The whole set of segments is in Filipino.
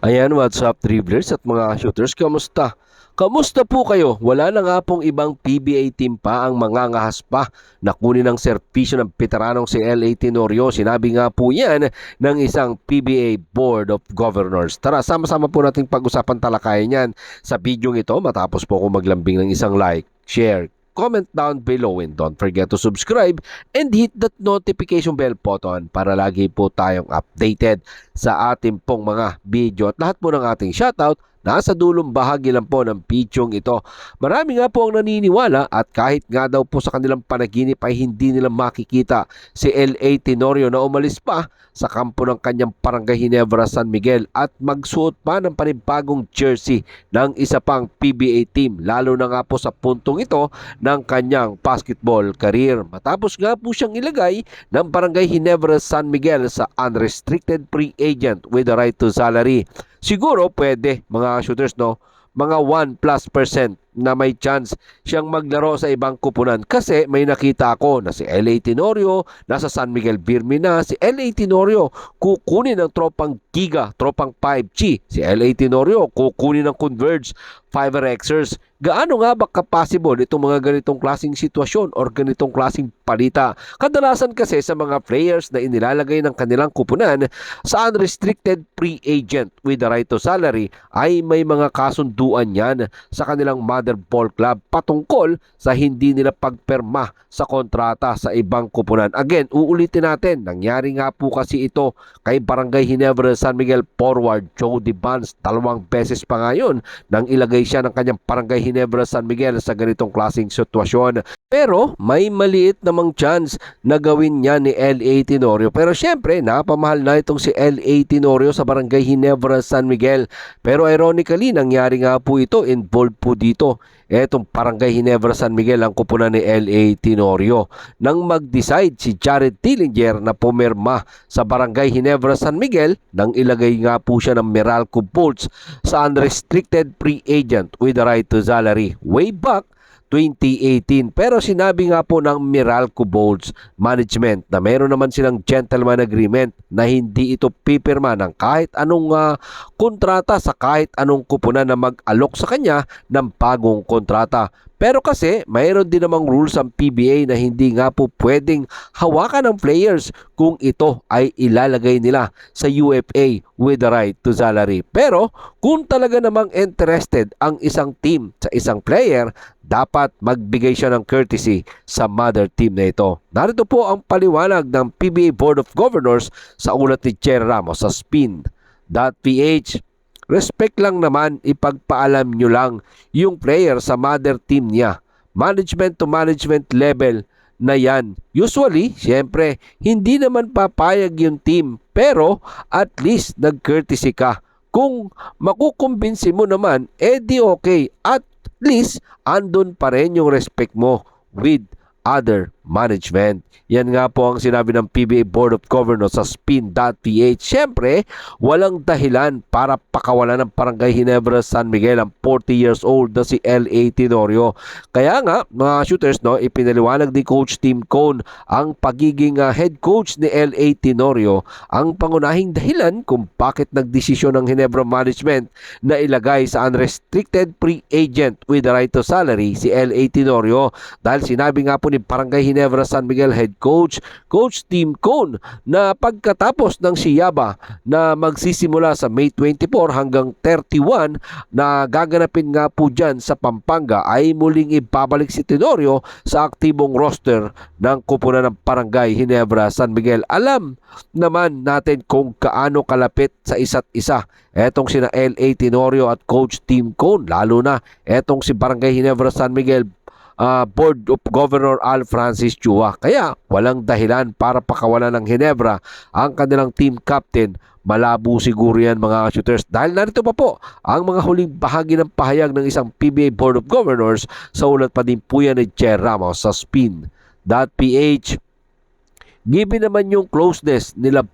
Ayan, what's up dribblers at mga shooters, kamusta? Kamusta po kayo? Wala na nga pong ibang PBA team pa ang mangangahas pa na kunin ang serbisyo ng veteranong si L.A. Tenorio. Sinabi nga po yan ng isang PBA Board of Governors. Tara, sama-sama po nating pag-usapan talakayan yan sa video ito matapos po ako maglambing ng isang like, share, comment down below and don't forget to subscribe and hit that notification bell button para lagi po tayong updated sa ating pong mga video at lahat po ng ating shoutout nasa dulong bahagi lang po ng pityong ito. Marami nga po ang naniniwala at kahit nga daw po sa kanilang panaginip ay hindi nila makikita si L.A. Tenorio na umalis pa sa kampo ng kanyang Barangay Ginebra San Miguel at magsuot pa ng panibagong jersey ng isa pang PBA team, lalo na nga po sa puntong ito ng kanyang basketball career. Matapos nga po siyang ilagay ng Barangay Ginebra San Miguel sa unrestricted free agent with the right to salary. Siguro pwede mga shooters, no, mga 1+% na may chance siyang maglaro sa ibang kupunan kasi may nakita ako na si L.A. Tenorio nasa San Miguel Birmi na. Si L.A. Tenorio kukunin ng tropang Giga, tropang 5G. Si L.A. Tenorio kukunin ng Converge 5RXers. Gaano nga ba ka-possible itong mga ganitong klaseng sitwasyon or ganitong klaseng palita? Kadalasan kasi sa mga players na inilalagay ng kanilang kupunan sa unrestricted free agent with the right to salary ay may mga kasunduan yan sa kanilang mother ball club patungkol sa hindi nila pagperma sa kontrata sa ibang kupunan. Again, uulitin natin, nangyari nga po kasi ito kay Barangay Ginebra San Miguel forward Jody Barnes. 2 beses pa ngayon nang ilagay siya ng kanyang Barangay Ginebra San Miguel sa ganitong klaseng sitwasyon. Pero may maliit namang chance na gawin niya ni L.A. Tenorio. Pero syempre, napamahal na itong si L.A. Tenorio sa Barangay Ginebra San Miguel. Pero ironically, nangyari nga po ito, involved po dito etong Barangay Ginebra San Miguel ang kupunan ni L.A. Tenorio. Nang mag-decide si Jared Tillinger na pumirma sa Barangay Ginebra San Miguel, nang ilagay nga po siya ng Meralco Bolts sa unrestricted free agent with the right to salary way back 2018. Pero sinabi nga po ng Meralco Bolts management na meron naman silang gentleman agreement na hindi ito pipirma ng kahit anong kontrata sa kahit anong kupunan na mag-alok sa kanya ng bagong kontrata. Pero kasi mayroon din namang rules ang PBA na hindi nga po pwedeng hawakan ng players kung ito ay ilalagay nila sa UFA with the right to salary. Pero kung talaga namang interested ang isang team sa isang player, dapat magbigay siya ng courtesy sa mother team na ito. Narito po ang paliwanag ng PBA Board of Governors sa ulat ni Cher Ramos sa spin.ph. Respect lang naman, ipagpaalam nyo lang yung player sa mother team niya. Management to management level na yan. Usually, syempre, hindi naman papayag yung team, pero at least nag-courtesy ka. Kung makukumbinsi mo naman, di okay. At least, andun pa rin yung respect mo with other management. Yan nga po ang sinabi ng PBA Board of Governors sa spin.ph. Siyempre, walang dahilan para pakawalan ng Barangay Ginebra San Miguel ang 40 years old na si L.A. Tenorio. Kaya nga, mga shooters, no, ipinaliwanag ni Coach Tim Cone ang pagiging head coach ni L.A. Tenorio ang pangunahing dahilan kung bakit nagdesisyon ng Ginebra Management na ilagay sa unrestricted free agent with the right to salary si L.A. Tenorio dahil sinabi nga po ni Barangay Ginebra San Miguel head coach, Coach Tim Cone, na pagkatapos ng siyaba na magsisimula sa May 24 hanggang 31 na gaganapin nga po dyan sa Pampanga ay muling ibabalik si Tenorio sa aktibong roster ng kupunan ng Barangay Ginebra San Miguel. Alam naman natin kung kaano kalapit sa isa't isa etong sina L.A. Tenorio at Coach Tim Cone, lalo na etong si Barangay Ginebra San Miguel Board of Governor Al Francis Chua. Kaya walang dahilan para pakawalan ng Ginebra ang kanilang team captain. Malabo siguro yan mga shooters dahil narito pa po ang mga huling bahagi ng pahayag ng isang PBA Board of Governors sa ulat pa din po yan ni Cher Ramos sa spin.ph. Given naman yung closeness nila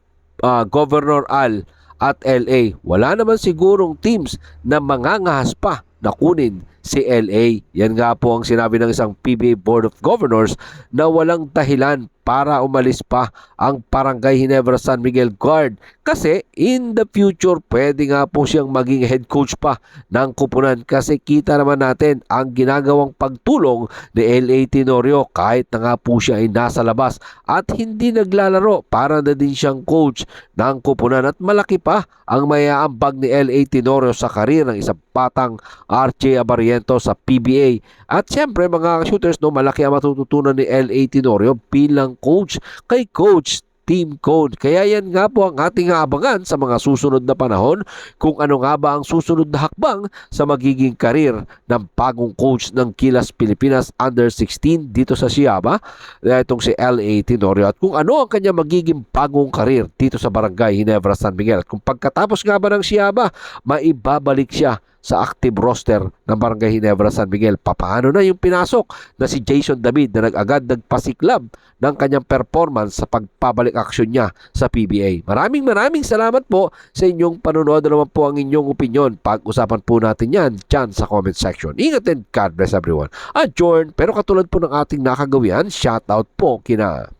Governor Al at LA, wala naman sigurong teams na mangangahas pa na kunin si LA. Yan nga po ang sinabi ng isang PBA Board of Governors na walang dahilan para umalis pa ang Barangay Ginebra San Miguel Guard kasi in the future pwede nga po siyang maging head coach pa ng kupunan kasi kita naman natin ang ginagawang pagtulong ni L.A. Tenorio kahit na nga po siya ay nasa labas at hindi naglalaro para na din siyang coach ng kupunan at malaki pa ang mayaambag ni L.A. Tenorio sa karir ng isang batang RJ Abariento sa PBA. At siyempre mga shooters, no, malaki ang matututunan ni L.A. Tenorio bilang coach kay Coach Team Code. Kaya yan nga po ang ating aabangan sa mga susunod na panahon kung ano nga ba ang susunod na hakbang sa magiging karir ng bagong coach ng Gilas Pilipinas Under-16 dito sa Siaba, itong si L.A. Tenorio, at kung ano ang kanya magiging bagong karir dito sa Barangay Ginebra San Miguel. At kung pagkatapos nga ba ng Siaba, maibabalik siya sa active roster ng Barangay Ginebra San Miguel. Papaano na yung pinasok na si Jason David na agad nagpasiklab ng kanyang performance sa pagpabalik aksyon niya sa PBA. Maraming salamat po sa inyong panonood. Naman po ang inyong opinion. Pag-usapan po natin yan dyan sa comment section. Ingat and God bless everyone. Adjourn, pero katulad po ng ating nakagawian, shoutout po kina